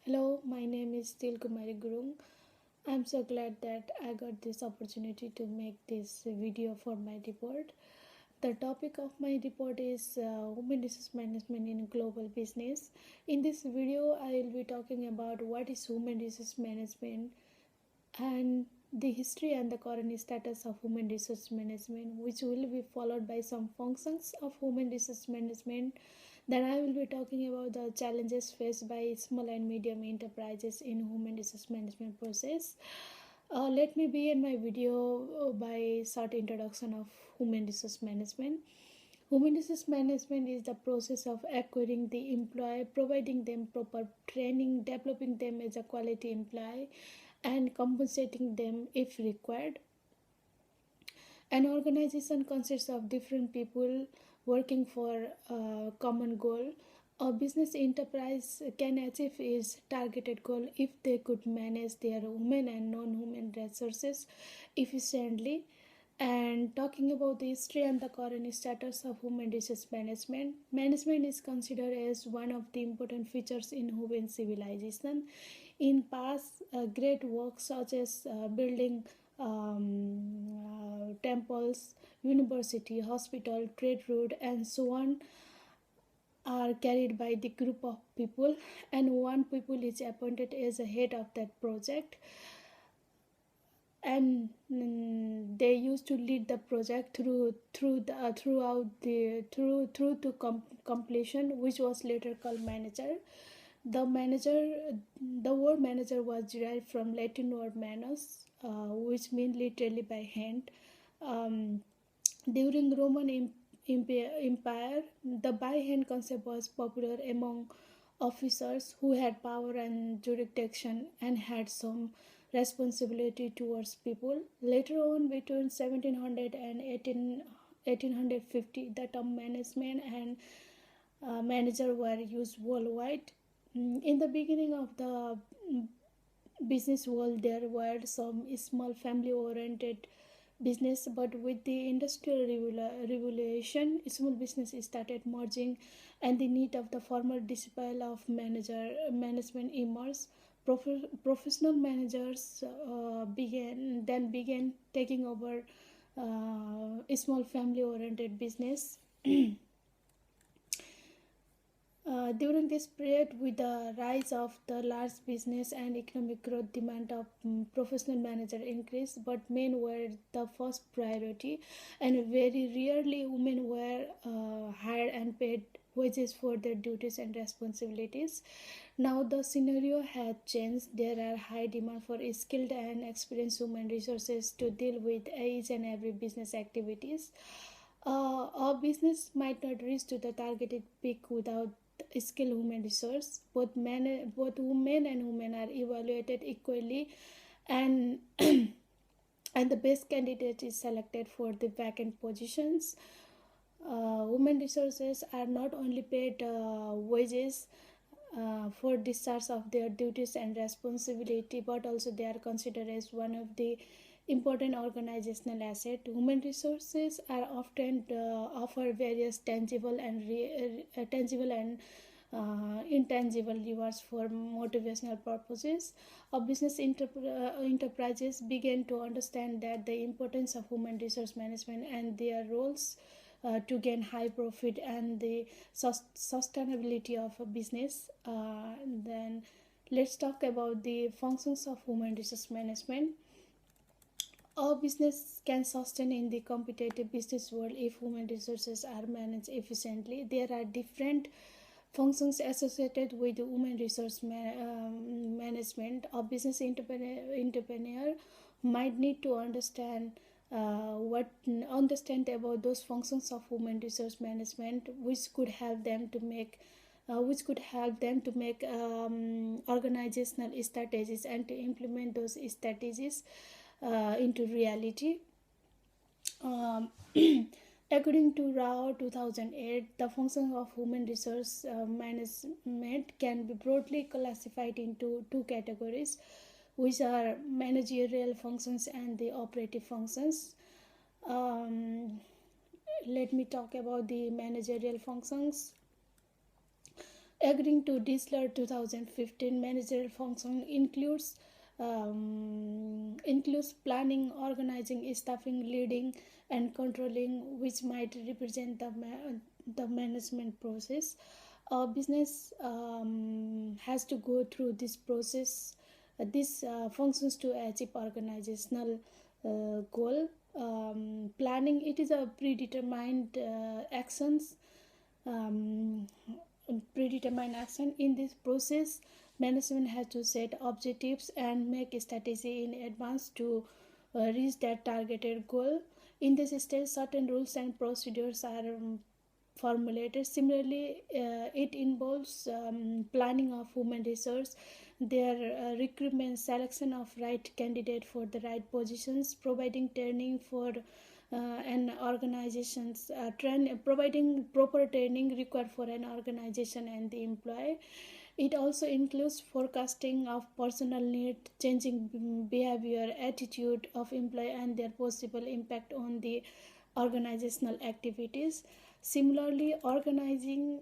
Hello, my name is Til Kumari Gurung. I'm so glad that I got this opportunity to make this video for my report. The topic of my report is Human Resource Management in Global Business. In this video, I will be talking about what is Human Resource Management and the history and the current status of human resource management, which will be followed by some functions of human resource management. Then I will be talking about the challenges faced by small and medium enterprises in human resource management process. Let me begin my video by short introduction of human resource management. Human resource management is the process of acquiring the employee, providing them proper training, developing them as a quality employee, and compensating them if required. An organization consists of different people working for a common goal. A business enterprise can achieve its targeted goal if they could manage their human and non-human resources efficiently. And talking about the history and the current status of human resource management, management is considered as one of the important features in human civilization. In past, great works such as building temples, university, hospital, trade route, and so on are carried by the group of people, and one people is appointed as a head of that project, and they used to lead the project through to completion, which was later called manager. The word manager was derived from Latin word manus, which means literally by hand. During Roman Empire, the by hand concept was popular among officers who had power and jurisdiction and had some responsibility towards people. Later on, between 1700 and 1850, the term management and manager were used worldwide. In the beginning of the business world, there were some small family oriented business, but with the industrial revolution, small business started merging and the need of the former disciple of management emerged. Professional managers began taking over small family oriented business. During this period, with the rise of the large business and economic growth, demand of professional manager increased, but men were the first priority, and very rarely women were hired and paid wages for their duties and responsibilities. Now the scenario has changed. There are high demand for skilled and experienced human resources to deal with each and every business activities. A business might not reach to the targeted peak without skilled human resource. Both women and women are evaluated equally, and and the best candidate is selected for the vacant positions. Human resources are not only paid wages for discharge of their duties and responsibility, but also they are considered as one of the important organizational asset. Human resources are often offer various tangible and intangible rewards for motivational purposes. Enterprises began to understand that the importance of human resource management and their roles to gain high profit and the sustainability of a business. Then let's talk about the functions of human resource management. A business can sustain in the competitive business world if human resources are managed efficiently. There are different functions associated with the human resource management. A business entrepreneur might need to understand about those functions of human resource management, which could help them to make organizational strategies and to implement those strategies into reality. Um, According to Rao 2008, the function of human resource management can be broadly classified into two categories, which are managerial functions and the operative functions. Let me talk about the managerial functions. According to Disler 2015, managerial function includes planning, organizing, staffing, leading, and controlling, which might represent the management process. A business has to go through this process, these functions to achieve organizational goal. Planning, it is a predetermined actions um, predetermined action. In this process, management has to set objectives and make a strategy in advance to reach that targeted goal. In this stage, certain rules and procedures are formulated. Similarly, it involves planning of human resource, their recruitment, selection of right candidate for the right positions, providing training for an organization's providing proper training required for an organization and the employee. It also includes forecasting of personal need, changing behavior, attitude of employee, and their possible impact on the organizational activities. Similarly, organizing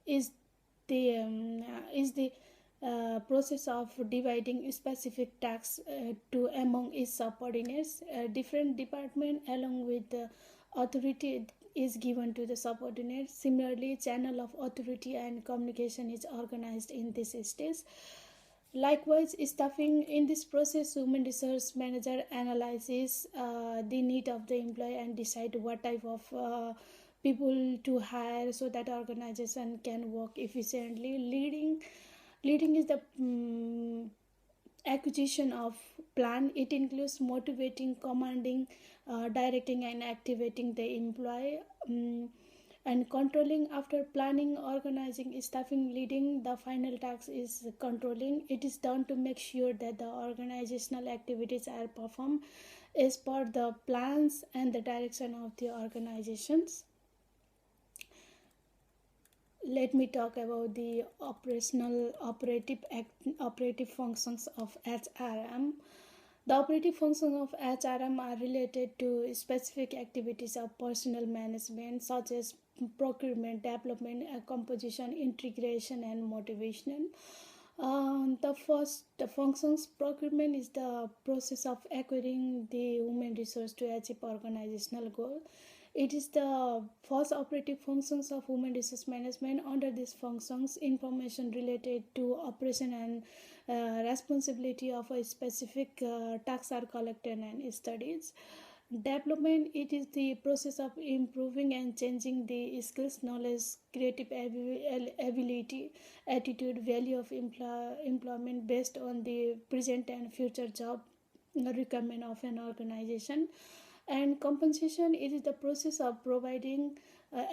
is the process of dividing specific tasks to among its subordinates. Different department along with the authority is given to the subordinates. Similarly, channel of authority and communication is organized in this stage. Likewise, staffing, in this process, human resource manager analyzes the need of the employee and decide what type of people to hire so that organization can work efficiently. Leading is the acquisition of plan. It includes motivating, commanding, directing, and activating the employee. And controlling, after planning, organizing, staffing, leading, the final task is controlling. It is done to make sure that the organizational activities are performed as per the plans and the direction of the organizations. Let me talk about the operative functions of HRM. The operative functions of HRM are related to specific activities of personnel management, such as procurement, development, composition, integration, and motivation. The functions. Procurement is the process of acquiring the human resource to achieve organizational goal. It is the first operative functions of human resource management. Under these functions, information related to operation and responsibility of a specific tasks are collected and studied. Development, it is the process of improving and changing the skills, knowledge, creative ability, attitude, value of employment based on the present and future job requirement of an organization. And compensation, it is the process of providing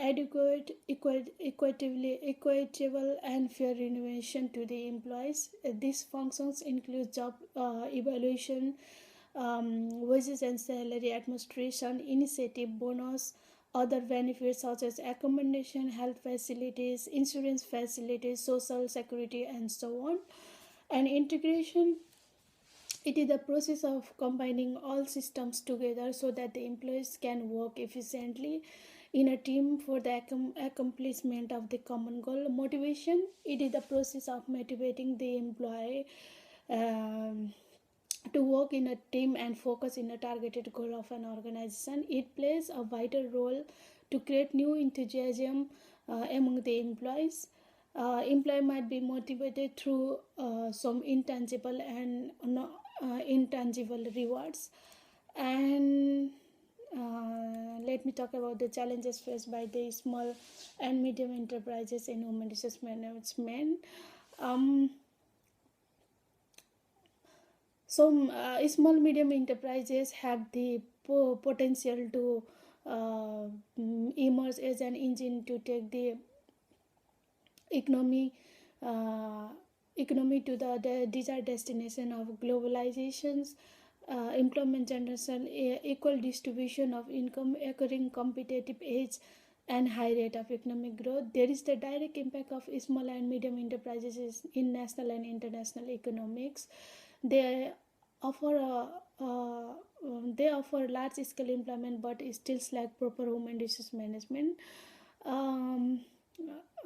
adequate, equitable, and fair remuneration to the employees. These functions include job evaluation, wages and salary administration, initiative, bonus, other benefits such as accommodation, health facilities, insurance facilities, social security, and so on. And integration, it is the process of combining all systems together so that the employees can work efficiently in a team for the accomplishment of the common goal. Motivation, it is the process of motivating the employee to work in a team and focus in a targeted goal of an organization. It plays a vital role to create new enthusiasm among the employees. Employee might be motivated through some intangible and intangible rewards. And let me talk about the challenges faced by the small and medium enterprises in human resource management. Some small medium enterprises have the potential to emerge as an engine to take the economy to the desired destination of globalizations, employment generation, equal distribution of income, occurring competitive age, and high rate of economic growth. There is the direct impact of small and medium enterprises in national and international economics. They offer large scale employment but still lack proper human resource management. um,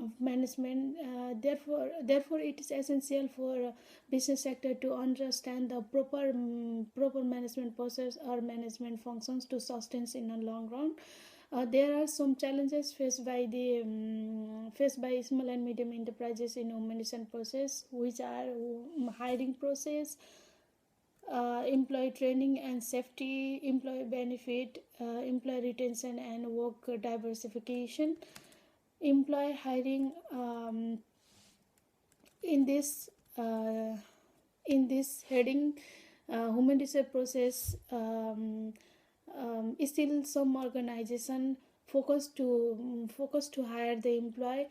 of management. Therefore, it is essential for business sector to understand the proper management process or management functions to sustain in a long run. There are some challenges faced by small and medium enterprises in humanization process, which are hiring process, employee training and safety, employee benefit, employee retention and work diversification. Employee hiring, in this uh, in this heading, human resource process, still some organization focus to hire the employee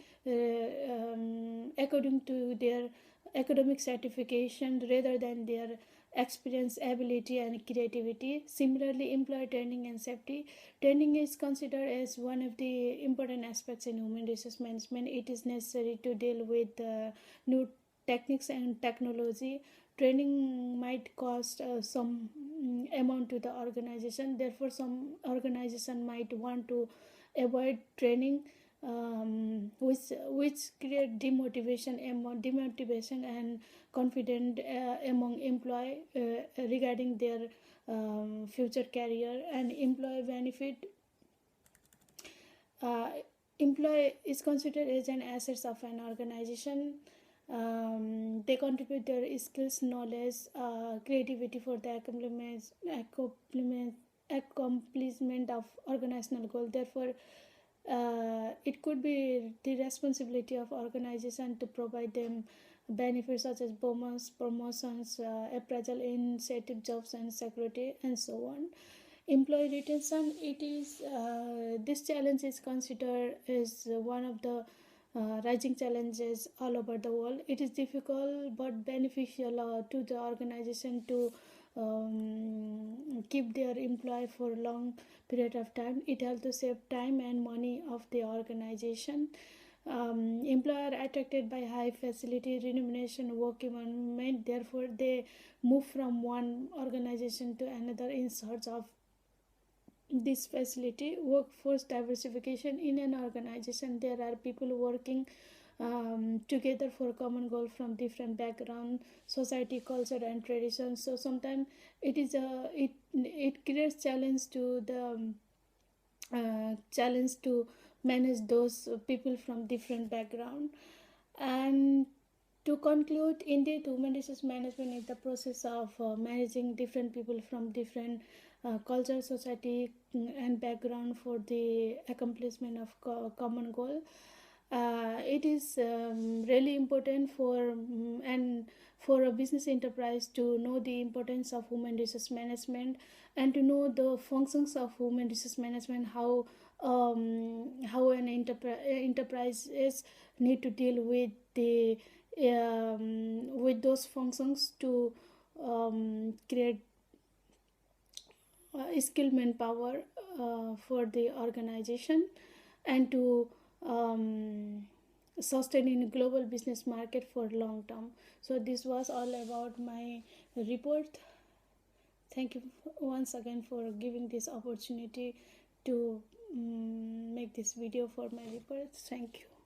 according to their academic certification rather than their experience, ability and creativity. Similarly, employee training and safety. Training is considered as one of the important aspects in human resource management. It is necessary to deal with new techniques and technology. Training might cost some amount to the organization. Therefore, some organization might want to avoid training, which create demotivation and confidence among employee regarding their future career and employee benefit. uh, Employee is considered as an asset of an organization. They contribute their skills, knowledge, creativity for the accomplishment of organizational goal. Therefore, it could be the responsibility of organization to provide them benefits such as bonus, promotions, appraisal, incentive, jobs and security, and so on. Employee retention, it is this challenge is considered as one of the rising challenges all over the world. It is difficult but beneficial to the organization to keep their employee for a long period of time. It also save time and money of the organization. Employer attracted by high facility remuneration work environment, therefore they move from one organization to another in search of this facility. Workforce diversification in an organization, there are people working together for common goal from different background, society, culture and traditions. So sometimes it creates challenge to manage those people from different background. And to conclude, indeed, human resource management is the process of managing different people from different culture, society, and background for the accomplishment of common goal. It is really important for a business enterprise to know the importance of human resource management and to know the functions of human resource management, how an enterprise is need to deal with the with those functions to create skill manpower for the organization and to sustain in global business market for long term. So this was all about my report. Thank you once again for giving this opportunity to make this video for my report. Thank you.